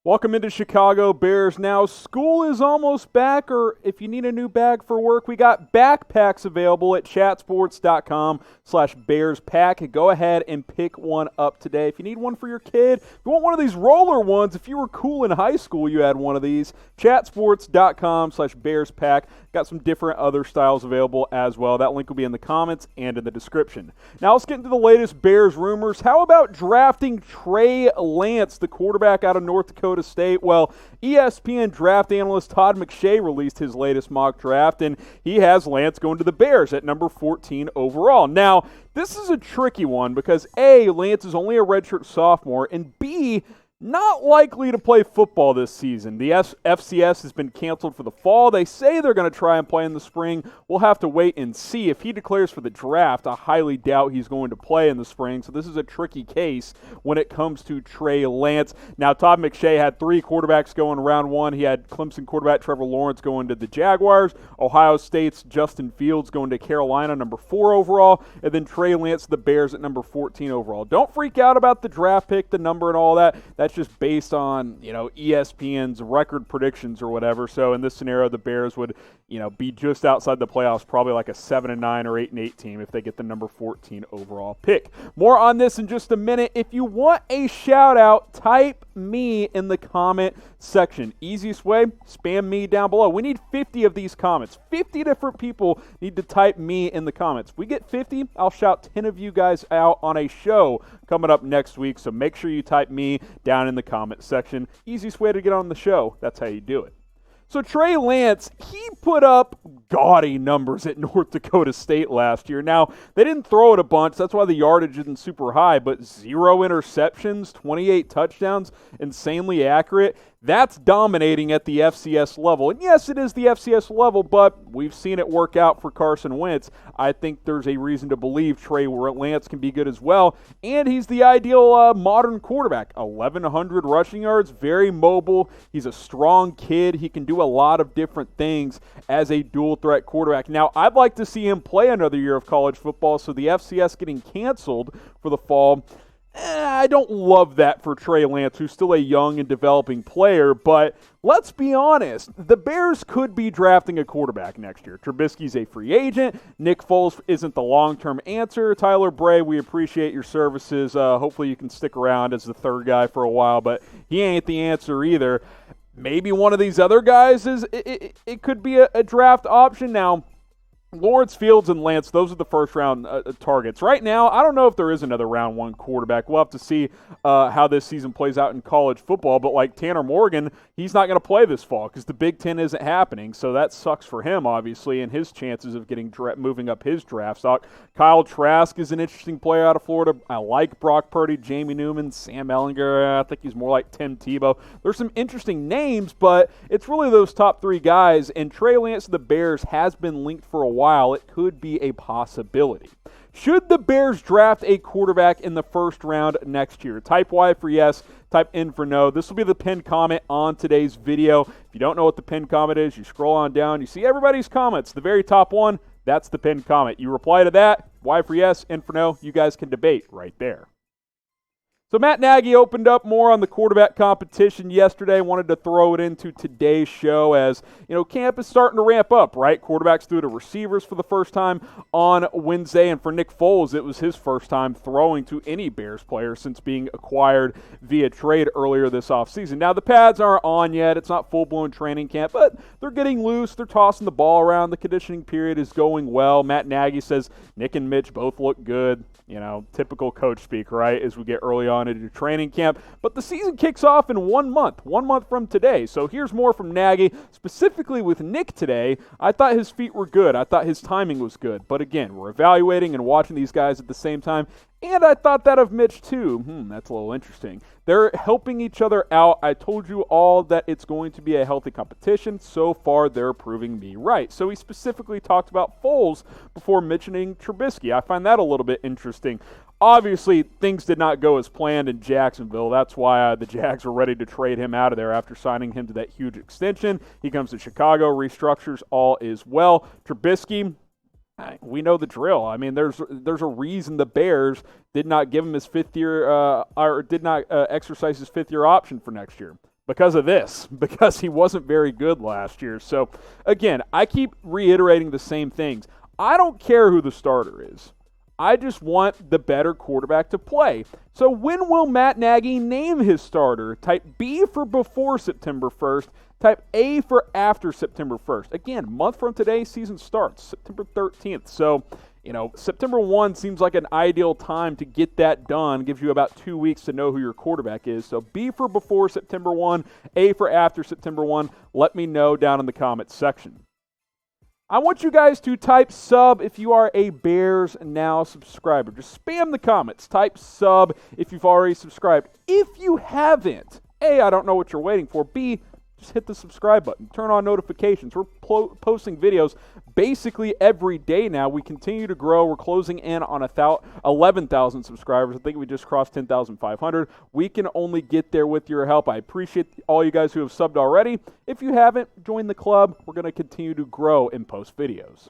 Welcome into Chicago Bears. Now, school is almost back, or if you need a new bag for work, we got backpacks available at chatsports.com/BearsPack. Go ahead and pick one up today. If you need one for your kid, if you want one of these roller ones, if you were cool in high school, you had one of these, chatsports.com/BearsPack. Got some different other styles available as well. That link will be in the comments and in the description. Now, let's get into the latest Bears rumors. How about drafting Trey Lance, the quarterback out of North Dakota State? Well, ESPN draft analyst Todd McShay released his latest mock draft, and he has Lance going to the Bears at number 14 overall. Now, this is a tricky one because A, Lance is only a redshirt sophomore, and B, not likely to play football this season. The FCS has been canceled for the fall. They say they're going to try and play in the spring. We'll have to wait and see. If he declares for the draft, I highly doubt he's going to play in the spring. So this is a tricky case when it comes to Trey Lance. Now, Todd McShay had three quarterbacks going round one. He had Clemson quarterback Trevor Lawrence going to the Jaguars, Ohio State's Justin Fields going to Carolina, number 4 overall, and then Trey Lance to the Bears at number 14 overall. Don't freak out about the draft pick, the number and all that. That's just based on, ESPN's record predictions or whatever. So in this scenario, the Bears would, be just outside the playoffs, probably like a 7-9 or 8-8 team if they get the number 14 overall pick. More on this in just a minute. If you want a shout out, type me in the comment section. Easiest way, spam me down below. We need 50 of these comments. 50 different people need to type me in the comments. If we get 50, I'll shout 10 of you guys out on a show coming up next week. So make sure you type me down in the comment section. Easiest way to get on the show. That's how you do it. So Trey Lance, he put up gaudy numbers at North Dakota State last year. Now, they didn't throw it a bunch. That's why the yardage isn't super high, but 0 interceptions, 28 touchdowns, insanely accurate. That's dominating at the FCS level. And yes, it is the FCS level, but we've seen it work out for Carson Wentz. I think there's a reason to believe Trey Lance can be good as well. And he's the ideal modern quarterback. 1,100 rushing yards, very mobile. He's a strong kid. He can do a lot of different things as a dual-threat quarterback. Now, I'd like to see him play another year of college football, so the FCS getting canceled for the fall, I don't love that for Trey Lance, who's still a young and developing player, but let's be honest, the Bears could be drafting a quarterback next year. Trubisky's a free agent. Nick Foles isn't the long-term answer. Tyler Bray, we appreciate your services. Hopefully you can stick around as the third guy for a while, but he ain't the answer either. Maybe one of these other guys it could be a draft option. Now, Lawrence, Fields, and Lance, those are the first-round targets. Right now, I don't know if there is another round one quarterback. We'll have to see how this season plays out in college football. But like Tanner Morgan, he's not going to play this fall because the Big Ten isn't happening. So that sucks for him, obviously, and his chances of getting moving up his draft stock. Kyle Trask is an interesting player out of Florida. I like Brock Purdy, Jamie Newman, Sam Ehlinger. I think he's more like Tim Tebow. There's some interesting names, but it's really those top three guys. And Trey Lance of the Bears has been linked for a while. It could be a possibility. Should the Bears draft a quarterback in the first round next year? Type Y for yes, type N for no. This will be the pinned comment on today's video. If you don't know what the pinned comment is, you scroll on down, you see everybody's comments. The very top one, that's the pinned comment. You reply to that, Y for yes, N for no. You guys can debate right there. So Matt Nagy opened up more on the quarterback competition yesterday. Wanted to throw it into today's show as, camp is starting to ramp up, right? Quarterbacks threw to receivers for the first time on Wednesday, and for Nick Foles, it was his first time throwing to any Bears player since being acquired via trade earlier this offseason. Now, the pads aren't on yet. It's not full-blown training camp, but they're getting loose. They're tossing the ball around. The conditioning period is going well. Matt Nagy says Nick and Mitch both look good. Typical coach speak, right, as we get early on into training camp. But the season kicks off in 1 month from today. So here's more from Nagy, specifically with Nick today. I thought his feet were good. I thought his timing was good. But again, we're evaluating and watching these guys at the same time. And I thought that of Mitch too. That's a little interesting. They're helping each other out. I told you all that it's going to be a healthy competition. So far, they're proving me right. So he specifically talked about Foles before mentioning Trubisky. I find that a little bit interesting. Obviously, things did not go as planned in Jacksonville. That's why the Jags were ready to trade him out of there after signing him to that huge extension. He comes to Chicago, restructures, all is well. Trubisky, we know the drill. I mean, there's a reason the Bears did not give him his fifth year or did not exercise his fifth year option for next year. because of this, because he wasn't very good last year. So, again, I keep reiterating the same things. I don't care who the starter is. I just want the better quarterback to play. So when will Matt Nagy name his starter? Type B for before September 1st. Type A for after September 1st. Again, month from today, season starts, September 13th. So, September 1 seems like an ideal time to get that done. Gives you about 2 weeks to know who your quarterback is. So B for before September 1, A for after September 1. Let me know down in the comments section. I want you guys to type sub if you are a Bears Now subscriber. Just spam the comments. Type sub if you've already subscribed. If you haven't, A, I don't know what you're waiting for. B, just hit the subscribe button. Turn on notifications. We're posting videos basically every day now. We continue to grow. We're closing in on 11,000 subscribers. I think we just crossed 10,500. We can only get there with your help. I appreciate all you guys who have subbed already. If you haven't, join the club. We're going to continue to grow and post videos.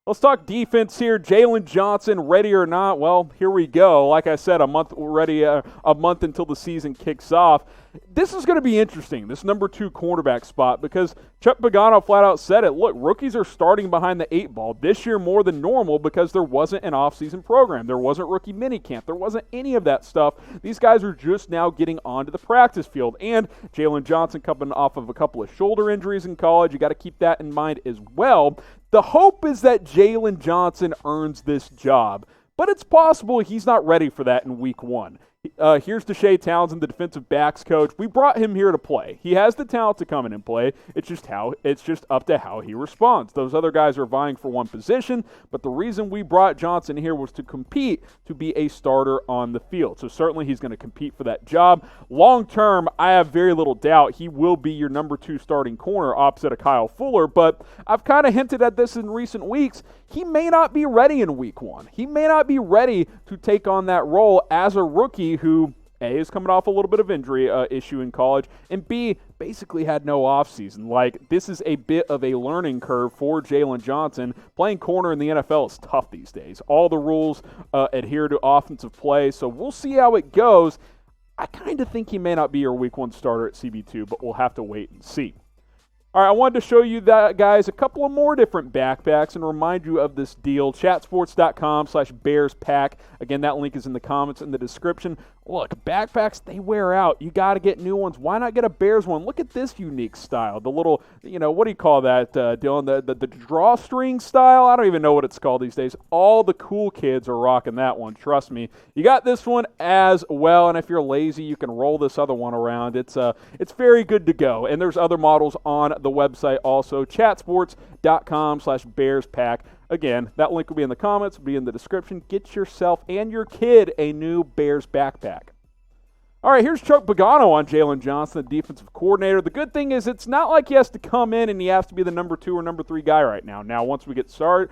Let's talk defense here. Jalen Johnson, ready or not? Well, here we go. Like I said, a month until the season kicks off. This is going to be interesting, this number 2 cornerback spot, because Chuck Pagano flat out said it. Look, rookies are starting behind the 8 ball this year more than normal because there wasn't an offseason program. There wasn't rookie minicamp. There wasn't any of that stuff. These guys are just now getting onto the practice field. And Jalen Johnson coming off of a couple of shoulder injuries in college. You got to keep that in mind as well. The hope is that Jalen Johnson earns this job, but it's possible he's not ready for that in week 1. Here's Deshae Townsend, the defensive backs coach. We brought him here to play. He has the talent to come in and play. It's just up to how he responds. Those other guys are vying for one position, but the reason we brought Johnson here was to compete to be a starter on the field. So certainly he's going to compete for that job. Long term, I have very little doubt he will be your number 2 starting corner opposite of Kyle Fuller, but I've kind of hinted at this in recent weeks. He may not be ready in week 1. He may not be ready to take on that role as a rookie who, A, is coming off a little bit of injury issue in college, and B, basically had no offseason. Like, this is a bit of a learning curve for Jalen Johnson. Playing corner in the NFL is tough these days. All the rules adhere to offensive play, so we'll see how it goes. I kind of think he may not be your week 1 starter at CB2, but we'll have to wait and see. All right, I wanted to show you that, guys, a couple of more different backpacks and remind you of this deal. Chatsports.com/BearsPack. Again, that link is in the comments in the description. Look, backpacks, they wear out. You got to get new ones. Why not get a Bears one? Look at this unique style. The little, what do you call that, Dylan? The drawstring style? I don't even know what it's called these days. All the cool kids are rocking that one. Trust me. You got this one as well, and if you're lazy, you can roll this other one around. It's very good to go, and there's other models on the website also, chatsports.com/BearsPack. Again, that link will be in the comments, will be in the description. Get yourself and your kid a new Bears backpack. All right, here's Chuck Pagano on Jalen Johnson, the defensive coordinator. The good thing is it's not like he has to come in and he has to be the number 2 or number 3 guy right now. Now, once we get going,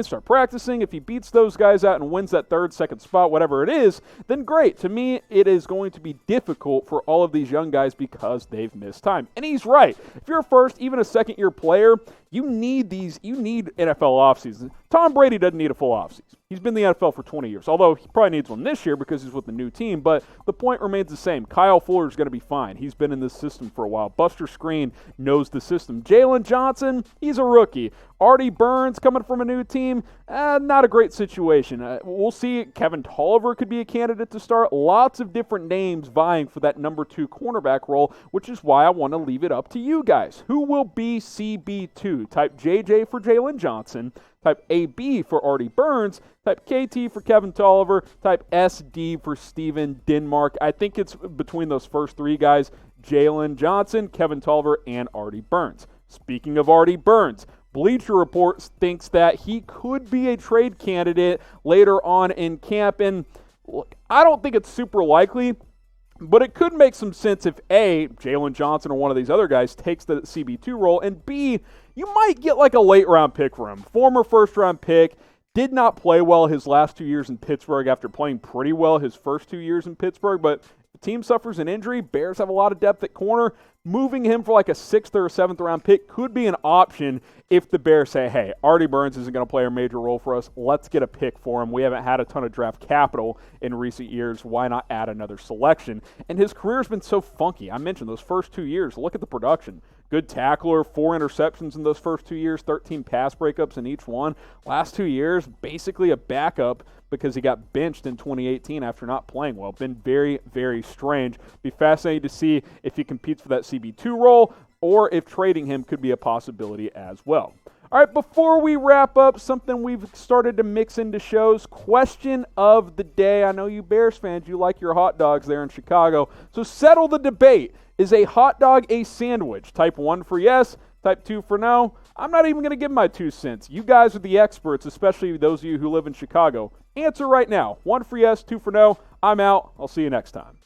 start practicing, if he beats those guys out and wins that 3rd, 2nd spot, whatever it is, then great. To me, it is going to be difficult for all of these young guys because they've missed time. And he's right. If you're a first, even a second-year player, you need NFL offseasons. Tom Brady doesn't need a full offseason. He's been in the NFL for 20 years, although he probably needs one this year because he's with the new team, but the point remains the same. Kyle Fuller is going to be fine. He's been in this system for a while. Buster Skrine knows the system. Jalen Johnson, he's a rookie. Artie Burns coming from a new team, not a great situation. We'll see. Kevin Tolliver could be a candidate to start. Lots of different names vying for that number 2 cornerback role, which is why I want to leave it up to you guys. Who will be CB2? Type JJ for Jalen Johnson. Type AB for Artie Burns. Type KT for Kevin Tolliver. Type SD for Steven Denmark. I think it's between those first 3 guys, Jalen Johnson, Kevin Tolliver, and Artie Burns. Speaking of Artie Burns, Bleacher Report thinks that he could be a trade candidate later on in camp. And look, I don't think it's super likely, but it could make some sense if A, Jalen Johnson or one of these other guys takes the CB2 role, and B, you might get like a late-round pick for him. Former first-round pick, did not play well his last 2 years in Pittsburgh after playing pretty well his first 2 years in Pittsburgh, but if team suffers an injury, Bears have a lot of depth at corner. Moving him for like a 6th or a 7th round pick could be an option if the Bears say, hey, Artie Burns isn't going to play a major role for us. Let's get a pick for him. We haven't had a ton of draft capital in recent years. Why not add another selection? And his career's been so funky. I mentioned those first 2 years. Look at the production. Good tackler, 4 interceptions in those first 2 years, 13 pass breakups in each one. Last 2 years, basically a backup because he got benched in 2018 after not playing well. Been very, very strange. Be fascinating to see if he competes for that CB2 role or if trading him could be a possibility as well. All right, before we wrap up, something we've started to mix into shows, question of the day. I know you Bears fans, you like your hot dogs there in Chicago. So settle the debate. Is a hot dog a sandwich? Type 1 for yes, type 2 for no. I'm not even going to give my 2 cents. You guys are the experts, especially those of you who live in Chicago. Answer right now. 1 for yes, 2 for no. I'm out. I'll see you next time.